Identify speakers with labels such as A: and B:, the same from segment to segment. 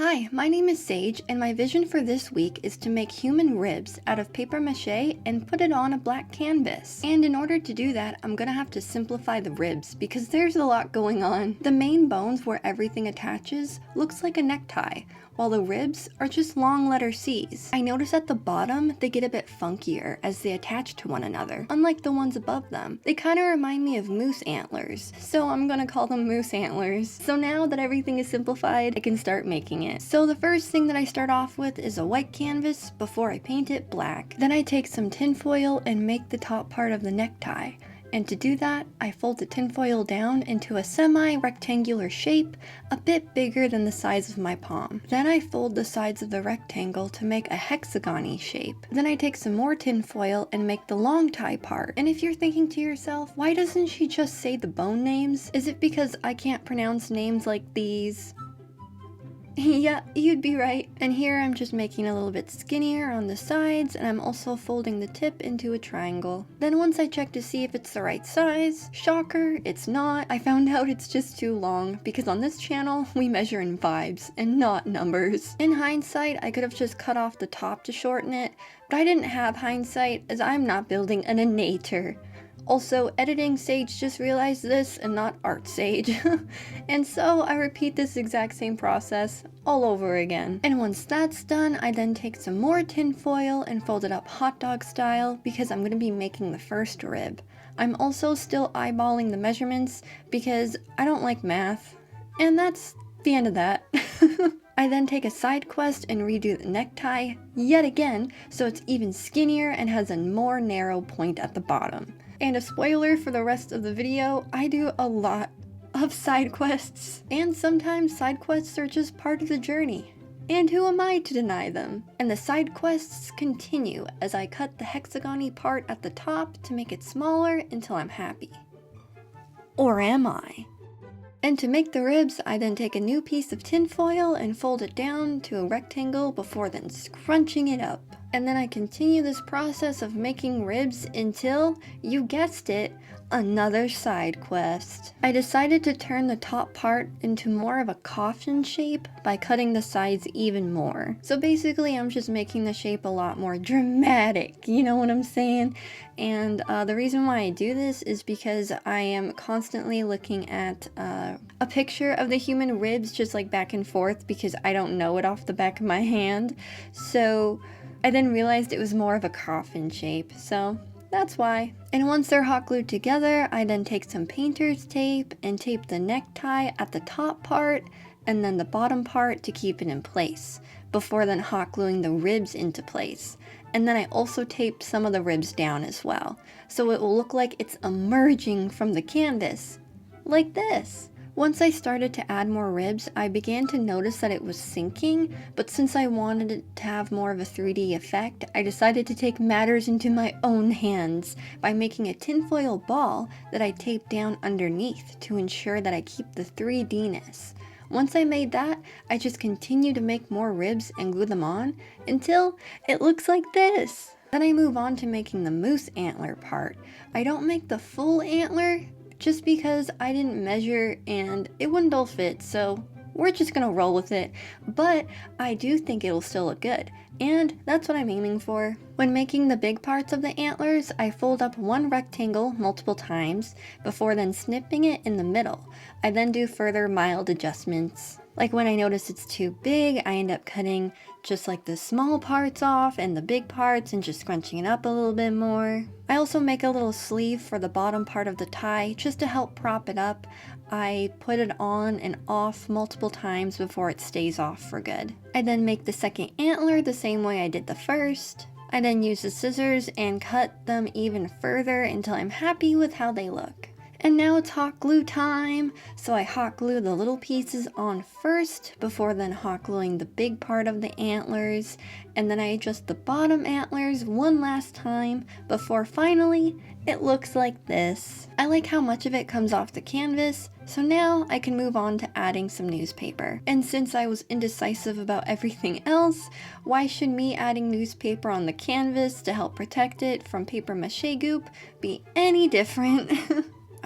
A: Hi, my name is Sage, and my vision for this week is to make human ribs out of paper mache and put it on a black canvas. And in order to do that, I'm gonna have to simplify the ribs because there's a lot going on. The main bones where everything attaches looks like a necktie, while the ribs are just long letter C's. I notice at the bottom they get a bit funkier as they attach to one another, unlike the ones above them. They kind of remind me of moose antlers, so I'm gonna call them moose antlers. So now that everything is simplified, I can start making it. So the first thing that I start off with is a white canvas before I paint it black. Then I take some tinfoil and make the top part of the necktie. And to do that, I fold the tinfoil down into a semi-rectangular shape, a bit bigger than the size of my palm. Then I fold the sides of the rectangle to make a hexagon-y shape. Then I take some more tinfoil and make the long tie part. And if you're thinking to yourself, why doesn't she just say the bone names? Is it because I can't pronounce names like these? Yeah, you'd be right. And here I'm just making a little bit skinnier on the sides, and I'm also folding the tip into a triangle. Then once I check to see if it's the right size, shocker, it's not. I found out it's just too long, because on this channel, we measure in vibes and not numbers. In hindsight, I could have just cut off the top to shorten it, but I didn't have hindsight as I'm not building an innator. Also, editing Sage just realized this and not art Sage. And so I repeat this exact same process all over again. And once that's done, I then take some more tinfoil and fold it up hot dog style because I'm going to be making the first rib. I'm also still eyeballing the measurements because I don't like math. And that's the end of that. I then take a side quest and redo the necktie yet again so it's even skinnier and has a more narrow point at the bottom. And a spoiler for the rest of the video, I do a lot of side quests. And sometimes side quests are just part of the journey. And who am I to deny them? And the side quests continue as I cut the hexagon-y part at the top to make it smaller until I'm happy. Or am I? And to make the ribs, I then take a new piece of tinfoil and fold it down to a rectangle before then scrunching it up. And then I continue this process of making ribs until, you guessed it, another side quest. I decided to turn the top part into more of a coffin shape by cutting the sides even more. So basically I'm just making the shape a lot more dramatic, you know what I'm saying? And the reason why I do this is because I am constantly looking at a picture of the human ribs just like back and forth because I don't know it off the back of my hand. So I then realized it was more of a coffin shape, so that's why. And once they're hot glued together, I then take some painter's tape and tape the necktie at the top part and then the bottom part to keep it in place, before then hot gluing the ribs into place. And then I also taped some of the ribs down as well, so it will look like it's emerging from the canvas, like this. Once I started to add more ribs, I began to notice that it was sinking, but since I wanted it to have more of a 3D effect, I decided to take matters into my own hands by making a tinfoil ball that I taped down underneath to ensure that I keep the 3D-ness. Once I made that, I just continued to make more ribs and glue them on until it looks like this. Then I move on to making the moose antler part. I don't make the full antler, just because I didn't measure and it wouldn't all fit, so we're just gonna roll with it. But I do think it'll still look good, and that's what I'm aiming for. When making the big parts of the antlers, I fold up one rectangle multiple times before then snipping it in the middle. I then do further mild adjustments. Like when I notice it's too big, I end up cutting just like the small parts off and the big parts and just scrunching it up a little bit more. I also make a little sleeve for the bottom part of the tie just to help prop it up. I put it on and off multiple times before it stays off for good. I then make the second antler the same way I did the first. I then use the scissors and cut them even further until I'm happy with how they look. And now it's hot glue time, so I hot glue the little pieces on first before then hot gluing the big part of the antlers, and then I adjust the bottom antlers one last time before finally it looks like this. I like how much of it comes off the canvas, so now I can move on to adding some newspaper. And since I was indecisive about everything else, why should me adding newspaper on the canvas to help protect it from paper mache goop be any different?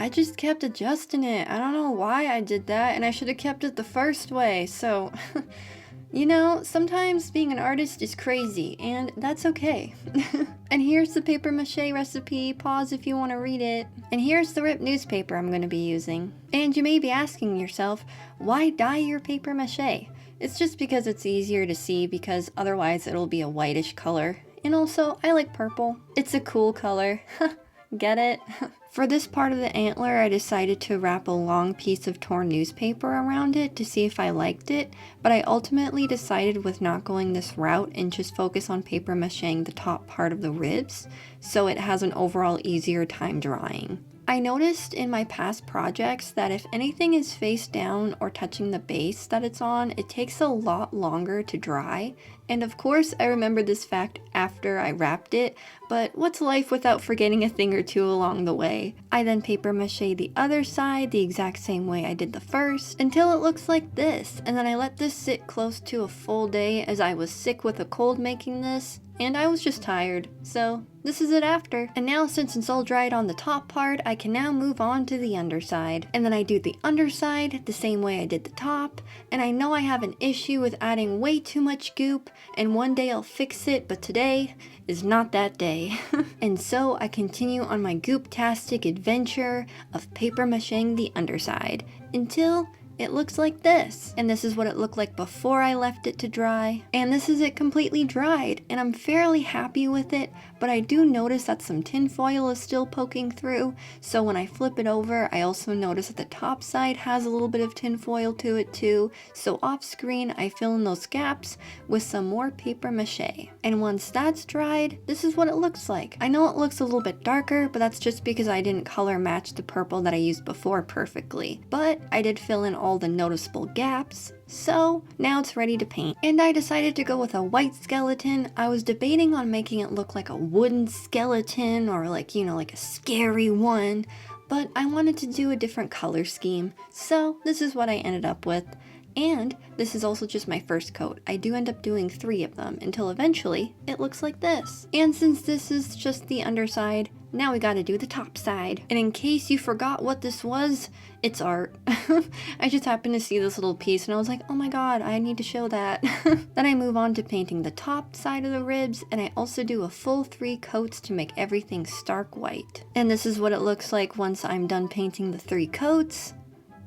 A: I just kept adjusting it. I don't know why I did that, and I should have kept it the first way, so You know, sometimes being an artist is crazy, and that's okay. And here's the paper mache recipe, pause if you want to read it. And here's the ripped newspaper I'm going to be using. And you may be asking yourself, why dye your paper mache? It's just because it's easier to see, because otherwise it'll be a whitish color. And also, I like purple. It's a cool color. Get it? For this part of the antler, I decided to wrap a long piece of torn newspaper around it to see if I liked it, but I ultimately decided with not going this route and just focus on paper macheing the top part of the ribs, so it has an overall easier time drying. I noticed in my past projects that if anything is face down or touching the base that it's on, it takes a lot longer to dry. And of course, I remembered this fact after I wrapped it, but what's life without forgetting a thing or two along the way? I then paper mache the other side the exact same way I did the first, until it looks like this, and then I let this sit close to a full day as I was sick with a cold making this, and I was just tired, so this is it after. And now since it's all dried on the top part, I can now move on to the underside. And then I do the underside the same way I did the top, and I know I have an issue with adding way too much goop, and one day I'll fix it, but today is not that day. And so I continue on my goop-tastic adventure of paper macheing the underside until it looks like this. And this is what it looked like before I left it to dry. And this is it completely dried, and I'm fairly happy with it, but I do notice that some tin foil is still poking through, so when I flip it over, I also notice that the top side has a little bit of tin foil to it too, so off screen I fill in those gaps with some more paper mache. And once that's dried, this is what it looks like. I know it looks a little bit darker, but that's just because I didn't color match the purple that I used before perfectly, but I did fill in all the noticeable gaps. So now it's ready to paint. And I decided to go with a white skeleton. I was debating on making it look like a wooden skeleton or like, you know, like a scary one, but I wanted to do a different color scheme. So this is what I ended up with. And this is also just my first coat. I do end up doing 3 of them until eventually it looks like this. And since this is just the underside, now we gotta do the top side. And in case you forgot what this was, it's art. I just happened to see this little piece and I was like, oh my god, I need to show that. Then I move on to painting the top side of the ribs, and I also do a full 3 coats to make everything stark white. And this is what it looks like once I'm done painting the 3 coats.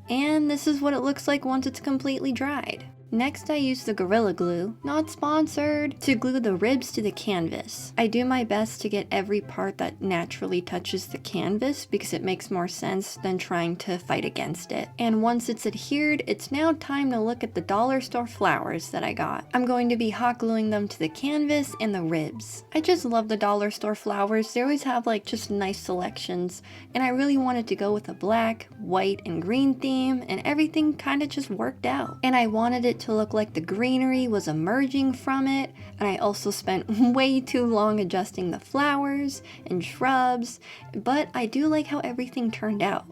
A: And this is what it looks like once it's completely dried. Next, I use the Gorilla Glue, not sponsored, to glue the ribs to the canvas. I do my best to get every part that naturally touches the canvas because it makes more sense than trying to fight against it. And once it's adhered, it's now time to look at the dollar store flowers that I got. I'm going to be hot gluing them to the canvas and the ribs. I just love the dollar store flowers. They always have like just nice selections, and I really wanted to go with a black, white, and green theme, and everything kind of just worked out. And I wanted it to look like the greenery was emerging from it, and I also spent way too long adjusting the flowers and shrubs, but I do like how everything turned out.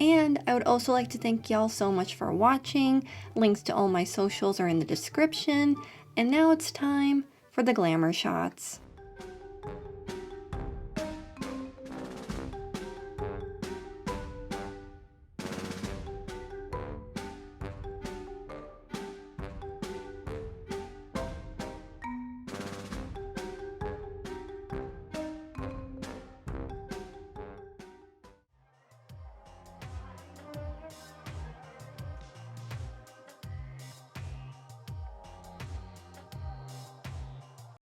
A: And I would also like to thank y'all so much for watching. Links to all my socials are in the description, and now it's time for the glamour shots.